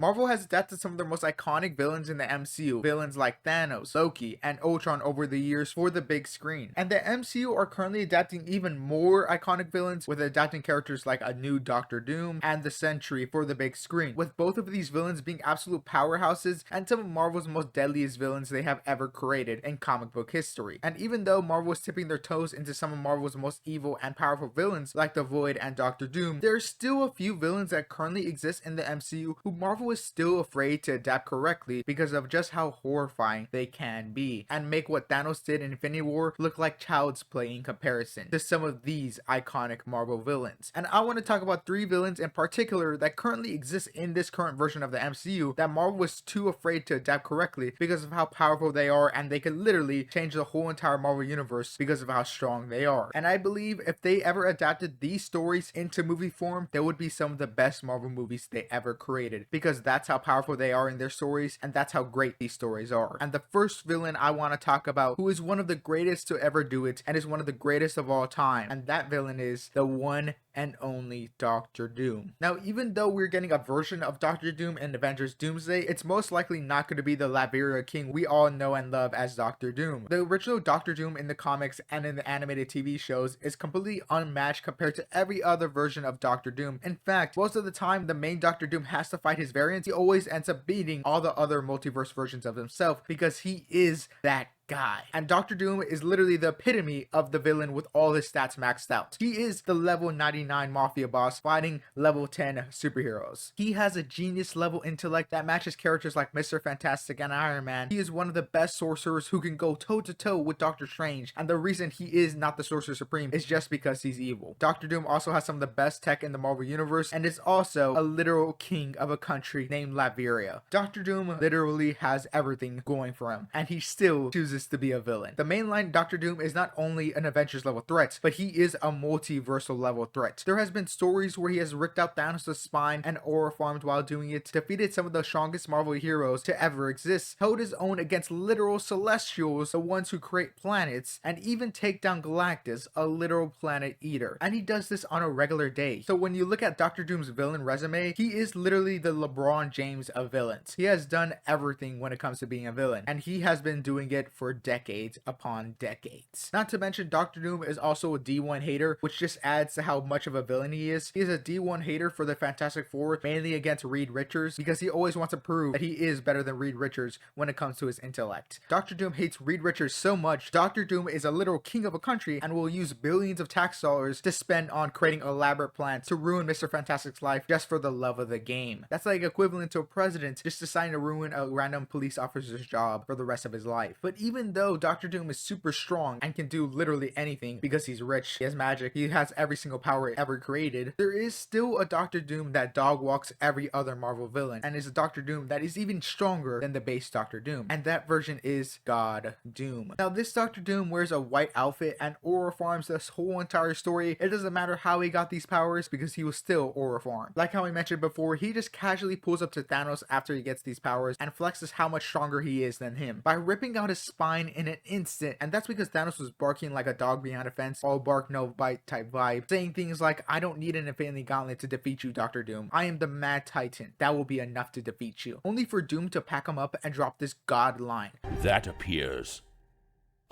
Marvel has adapted some of their most iconic villains in the MCU, villains like Thanos, Loki, and Ultron over the years for the big screen. And the MCU are currently adapting even more iconic villains with adapting characters like a new Doctor Doom and the Sentry for the big screen, with both of these villains being absolute powerhouses and some of Marvel's most deadliest villains they have ever created in comic book history. And even though Marvel is tipping their toes into some of Marvel's most evil and powerful villains like the Void and Doctor Doom, there are still a few villains that currently exist in the MCU who Marvel is still afraid to adapt correctly because of just how horrifying they can be, and make what Thanos did in Infinity War look like child's play in comparison to some of these iconic Marvel villains. And I want to talk about 3 villains in particular that currently exist in this current version of the MCU that Marvel was too afraid to adapt correctly because of how powerful they are, and they could literally change the whole entire Marvel universe because of how strong they are. And I believe if they ever adapted these stories into movie form, they would be some of the best Marvel movies they ever created, because that's how powerful they are in their stories, and that's how great these stories are. And the first villain I want to talk about, who is one of the greatest to ever do it and is one of the greatest of all time, and that villain is the one and only Doctor Doom. Now, even though we're getting a version of Doctor Doom in Avengers Doomsday, it's most likely not going to be the Latveria King we all know and love as Doctor Doom. The original Doctor Doom in the comics and in the animated TV shows is completely unmatched compared to every other version of Doctor Doom. In fact, most of the time the main Doctor Doom has to fight his variants, he always ends up beating all the other multiverse versions of himself because he is that guy. And Doctor Doom is literally the epitome of the villain with all his stats maxed out. He is the level 99 mafia boss fighting level 10 superheroes. He has a genius level intellect that matches characters like Mr. Fantastic and Iron Man. He is one of the best sorcerers who can go toe to toe with Doctor Strange, and the reason he is not the Sorcerer Supreme is just because he's evil. Doctor Doom also has some of the best tech in the Marvel universe and is also a literal king of a country named Latveria. Doctor Doom literally has everything going for him, and he still chooses to be a villain. The mainline Doctor Doom is not only an Avengers level threat, but he is a multiversal level threat. There has been stories where he has ripped out Thanos' spine and aura farmed while doing it, defeated some of the strongest Marvel heroes to ever exist, held his own against literal Celestials, the ones who create planets, and even take down Galactus, a literal planet eater. And he does this on a regular day. So when you look at Doctor Doom's villain resume, he is literally the LeBron James of villains. He has done everything when it comes to being a villain, and he has been doing it for decades upon decades. Not to mention, Doctor Doom is also a D1 hater, which just adds to how much of a villain he is. He is a D1 hater for the Fantastic Four, mainly against Reed Richards, because he always wants to prove that he is better than Reed Richards when it comes to his intellect. Doctor Doom hates Reed Richards so much, Doctor Doom is a literal king of a country and will use billions of tax dollars to spend on creating elaborate plans to ruin Mr. Fantastic's life just for the love of the game. That's like equivalent to a president just deciding to ruin a random police officer's job for the rest of his life. But even though Doctor Doom is super strong and can do literally anything because he's rich, he has magic, he has every single power ever created, there is still a Doctor Doom that dog walks every other Marvel villain, and is a Doctor Doom that is even stronger than the base Doctor Doom, and that version is God Doom. Now, this Doctor Doom wears a white outfit and aura farms this whole entire story. It doesn't matter how he got these powers because he was still aura farmed. Like how we mentioned before, he just casually pulls up to Thanos after he gets these powers and flexes how much stronger he is than him by ripping out his spine in an instant, and that's because Thanos was barking like a dog behind a fence, all bark no bite type vibe, saying things like, "I don't need an Infinity Gauntlet to defeat you, Doctor Doom. I am the Mad Titan. That will be enough to defeat you." Only for Doom to pack him up and drop this god line. That appears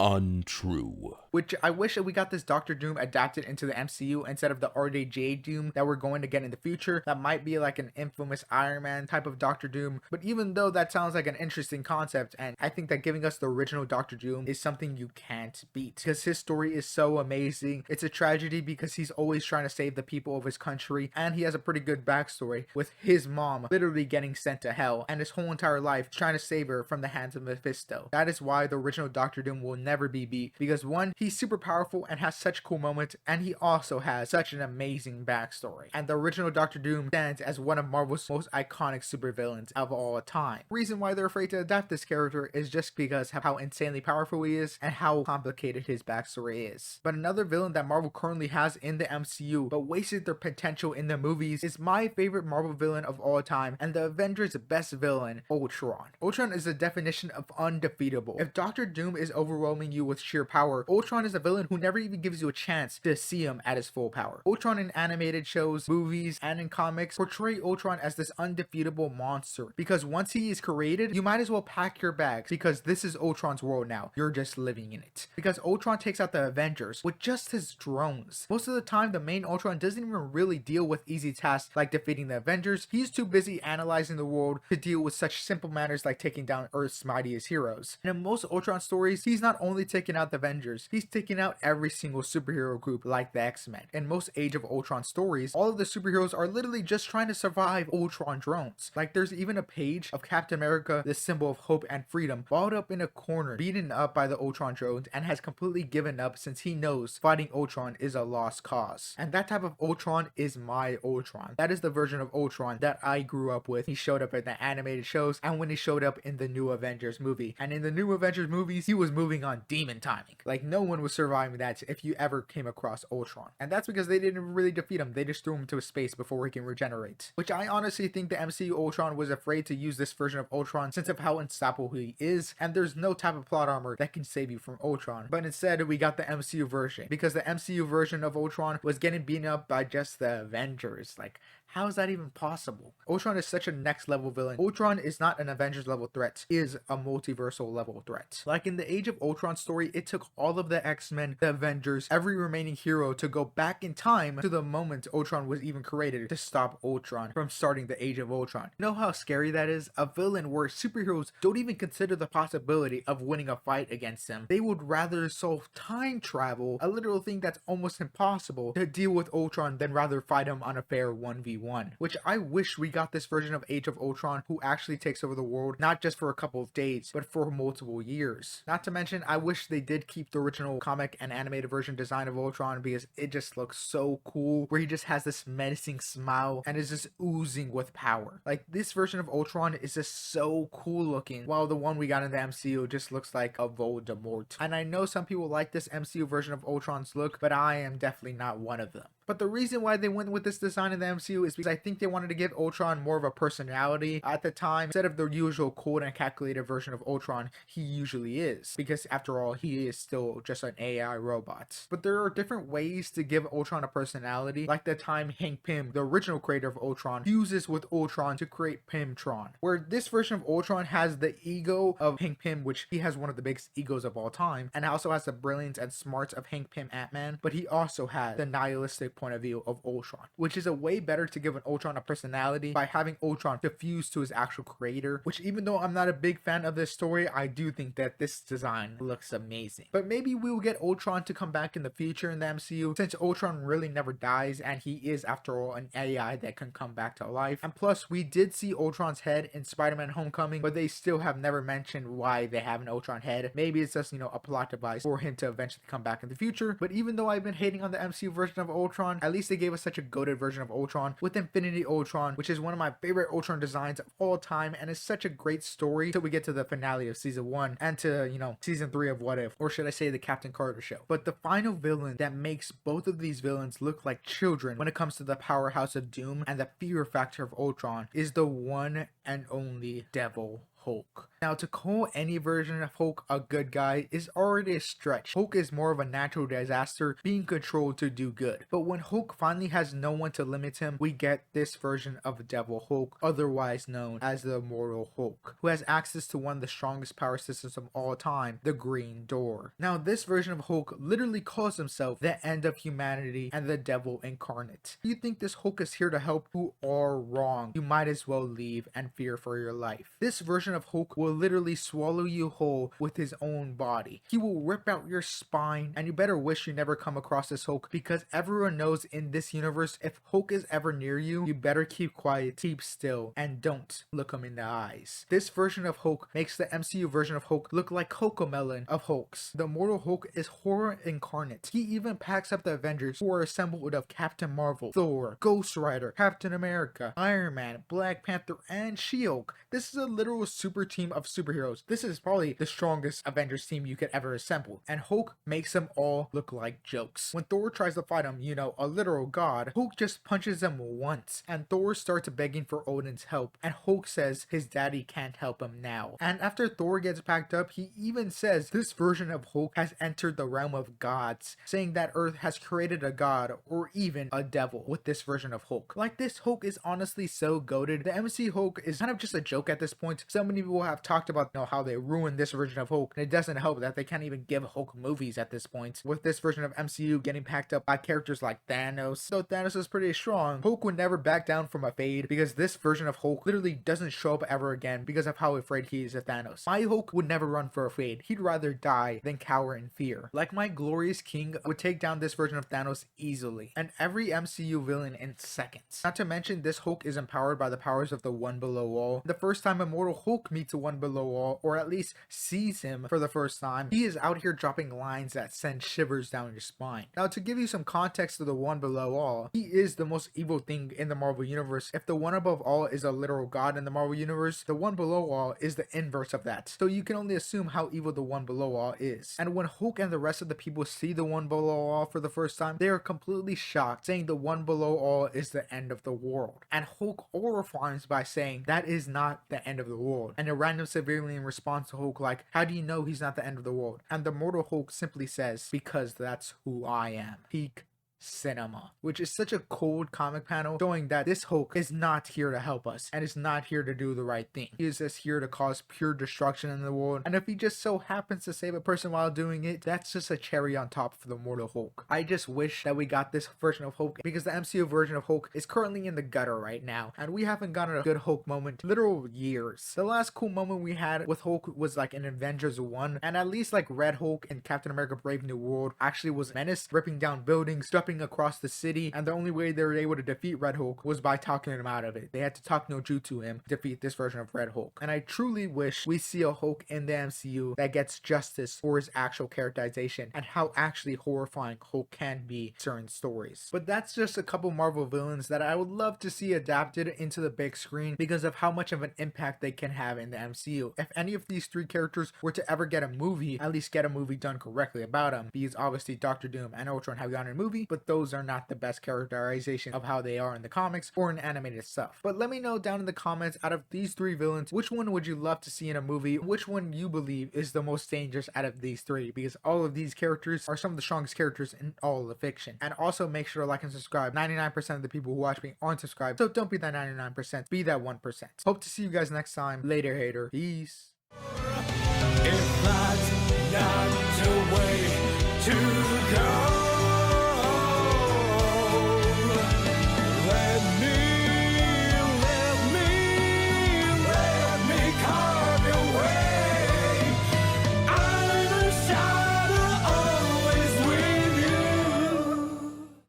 untrue. Which I wish that we got this Doctor Doom adapted into the MCU instead of the RDJ Doom that we're going to get in the future. That might be like an infamous Iron Man type of Doctor Doom. But even though that sounds like an interesting concept, and I think that giving us the original Doctor Doom is something you can't beat, because his story is so amazing. It's a tragedy because he's always trying to save the people of his country, and he has a pretty good backstory with his mom literally getting sent to hell and his whole entire life trying to save her from the hands of Mephisto. That is why the original Doctor Doom will never be beat, because one, he's super powerful and has such cool moments, and he also has such an amazing backstory. And the original Doctor Doom stands as one of Marvel's most iconic supervillains of all time. The reason why they're afraid to adapt this character is just because of how insanely powerful he is and how complicated his backstory is. But another villain that Marvel currently has in the MCU but wasted their potential in the movies is my favorite Marvel villain of all time and the Avengers' best villain, Ultron. Ultron is the definition of undefeatable. If Doctor Doom is overwhelming you with sheer power, Ultron Ultron is a villain who never even gives you a chance to see him at his full power. Ultron in animated shows, movies, and in comics portray Ultron as this undefeatable monster, because once he is created, you might as well pack your bags, because this is Ultron's world now. You're just living in it. Because Ultron takes out the Avengers with just his drones. Most of the time, the main Ultron doesn't even really deal with easy tasks like defeating the Avengers. He's too busy analyzing the world to deal with such simple matters like taking down Earth's mightiest heroes. And in most Ultron stories, he's not only taking out the Avengers, he's taking out every single superhero group like the X-Men. In most Age of Ultron stories, all of the superheroes are literally just trying to survive Ultron drones. Like, there's even a page of Captain America, the symbol of hope and freedom, balled up in a corner, beaten up by the Ultron drones, and has completely given up since he knows fighting Ultron is a lost cause. And that type of Ultron is my Ultron. That is the version of Ultron that I grew up with. He showed up in the animated shows and when he showed up in the new Avengers movie. And in the new Avengers movies, he was moving on demon timing. Like, no one was surviving that if you ever came across Ultron. And that's because they didn't really defeat him. They just threw him into space before he can regenerate. Which I honestly think the MCU Ultron was afraid to use this version of Ultron since of how unstoppable he is, and there's no type of plot armor that can save you from Ultron. But instead, we got the MCU version, because the MCU version of Ultron was getting beaten up by just the Avengers. Like, how is that even possible? Ultron is such a next level villain. Ultron is not an Avengers level threat, he is a multiversal level threat. Like in the Age of Ultron story, it took all of the X-Men, the Avengers, every remaining hero to go back in time to the moment Ultron was even created to stop Ultron from starting the Age of Ultron. You know how scary that is? A villain where superheroes don't even consider the possibility of winning a fight against him. They would rather solve time travel, a literal thing that's almost impossible, to deal with Ultron than rather fight him on a fair 1v1. Which I wish we got this version of Age of Ultron who actually takes over the world, not just for a couple of days, but for multiple years. Not to mention, I wish they did keep the original comic and animated version design of Ultron, because it just looks so cool, where he just has this menacing smile and is just oozing with power. Like, this version of Ultron is just so cool looking, while the one we got in the MCU just looks like a Voldemort. And I know some people like this MCU version of Ultron's look, but I am definitely not one of them. But the reason why they went with this design in the MCU is because I think they wanted to give Ultron more of a personality at the time, instead of the usual cold and calculated version of Ultron he usually is, because after all, he is still just an AI robot. But there are different ways to give Ultron a personality, like the time Hank Pym, the original creator of Ultron, fuses with Ultron to create Pymtron, where this version of Ultron has the ego of Hank Pym, which he has one of the biggest egos of all time, and also has the brilliance and smarts of Hank Pym Ant-Man, but he also has the nihilistic point of view of Ultron, which is a way better to give an Ultron a personality by having Ultron diffuse to his actual creator, which, even though I'm not a big fan of this story, I do think that this design looks amazing. But maybe we will get Ultron to come back in the future in the MCU, since Ultron really never dies and he is, after all, an AI that can come back to life. And plus, we did see Ultron's head in Spider-Man Homecoming, but they still have never mentioned why they have an Ultron head. Maybe it's just, a plot device for him to eventually come back in the future. But even though I've been hating on the MCU version of Ultron, at least they gave us such a goated version of Ultron with Infinity Ultron, which is one of my favorite Ultron designs of all time, and is such a great story till we get to the finale of season 1 and to, season 3 of What If, or should I say the Captain Carter show. But the final villain that makes both of these villains look like children when it comes to the powerhouse of Doom and the fear factor of Ultron is the one and only Devil Hulk. Now, to call any version of Hulk a good guy is already a stretch. Hulk is more of a natural disaster being controlled to do good. But when Hulk finally has no one to limit him, we get this version of Devil Hulk, otherwise known as the Immortal Hulk, who has access to one of the strongest power systems of all time, the Green Door. Now, this version of Hulk literally calls himself the end of humanity and the devil incarnate. If you think this Hulk is here to help, you are wrong. You might as well leave and fear for your life. This version of Hulk will literally swallow you whole with his own body. He will rip out your spine, and you better wish you never come across this Hulk, because everyone knows in this universe, if Hulk is ever near you, you better keep quiet, keep still, and don't look him in the eyes. This version of Hulk makes the MCU version of Hulk look like Cocomelon of Hulks. The Immortal Hulk is horror incarnate. He even packs up the Avengers, who are assembled of Captain Marvel, Thor, Ghost Rider, Captain America, Iron Man, Black Panther, and She-Hulk. This is a literal super team of superheroes. This is probably the strongest Avengers team you could ever assemble, and Hulk makes them all look like jokes. When Thor tries to fight him, you know, a literal god, Hulk just punches him once, and Thor starts begging for Odin's help, and Hulk says his daddy can't help him now. And after Thor gets packed up, he even says this version of Hulk has entered the realm of gods, saying that Earth has created a god or even a devil with this version of Hulk. Like, this Hulk is honestly so goated. The MC Hulk is kind of just a joke at this point. So many people have talked about, you know, how they ruined this version of Hulk, and it doesn't help that they can't even give Hulk movies at this point, with this version of MCU getting packed up by characters like Thanos. So Thanos is pretty strong. Hulk would never back down from a fade, because this version of Hulk literally doesn't show up ever again because of how afraid he is of Thanos. My Hulk would never run for a fade. He'd rather die than cower in fear. Like, my glorious king would take down this version of Thanos easily, and every MCU villain in seconds. Not to mention, this Hulk is empowered by the powers of the One Below All. The first time Immortal Hulk meets a One Below All, or at least sees him for the first time, he is out here dropping lines that send shivers down your spine. Now, to give you some context to the One Below All, he is the most evil thing in the Marvel Universe. If the One Above All is a literal god in the Marvel Universe, the One Below All is the inverse of that. So you can only assume how evil the One Below All is. And when Hulk and the rest of the people see the One Below All for the first time, they are completely shocked, saying the One Below All is the end of the world. And Hulk horrifies by saying that is not the end of the world. And a random civilian responds to Hulk like, how do you know he's not the end of the world? And the mortal Hulk simply says, because that's who I am. Peak cinema, which is such a cold comic panel showing that this Hulk is not here to help us and is not here to do the right thing. He is just here to cause pure destruction in the world, and if he just so happens to save a person while doing it, that's just a cherry on top for the mortal Hulk. I just wish that we got this version of Hulk, because the MCU version of Hulk is currently in the gutter right now, and we haven't gotten a good Hulk moment in literal years. The last cool moment we had with Hulk was like in Avengers 1, and at least like Red Hulk in Captain America Brave New World actually was menaced, ripping down buildings, across the city, and the only way they were able to defeat Red Hulk was by talking him out of it. They had to talk no jutsu him to defeat this version of Red Hulk. And I truly wish we see a Hulk in the MCU that gets justice for his actual characterization and how actually horrifying Hulk can be in certain stories. But that's just a couple Marvel villains that I would love to see adapted into the big screen because of how much of an impact they can have in the MCU. If any of these three characters were to ever get a movie, at least get a movie done correctly about them, because obviously Doctor Doom and Ultron have gotten a movie, but those are not the best characterization of how they are in the comics or in animated stuff. But let me know down in the comments, out of these three villains, which one would you love to see in a movie? Which one you believe is the most dangerous out of these three? Because all of these characters are some of the strongest characters in all of the fiction. And also make sure to like and subscribe. 99% of the people who watch me aren't subscribed, so don't be that 99%, be that 1%. Hope to see you guys next time. Later, hater. Peace. If that's not the way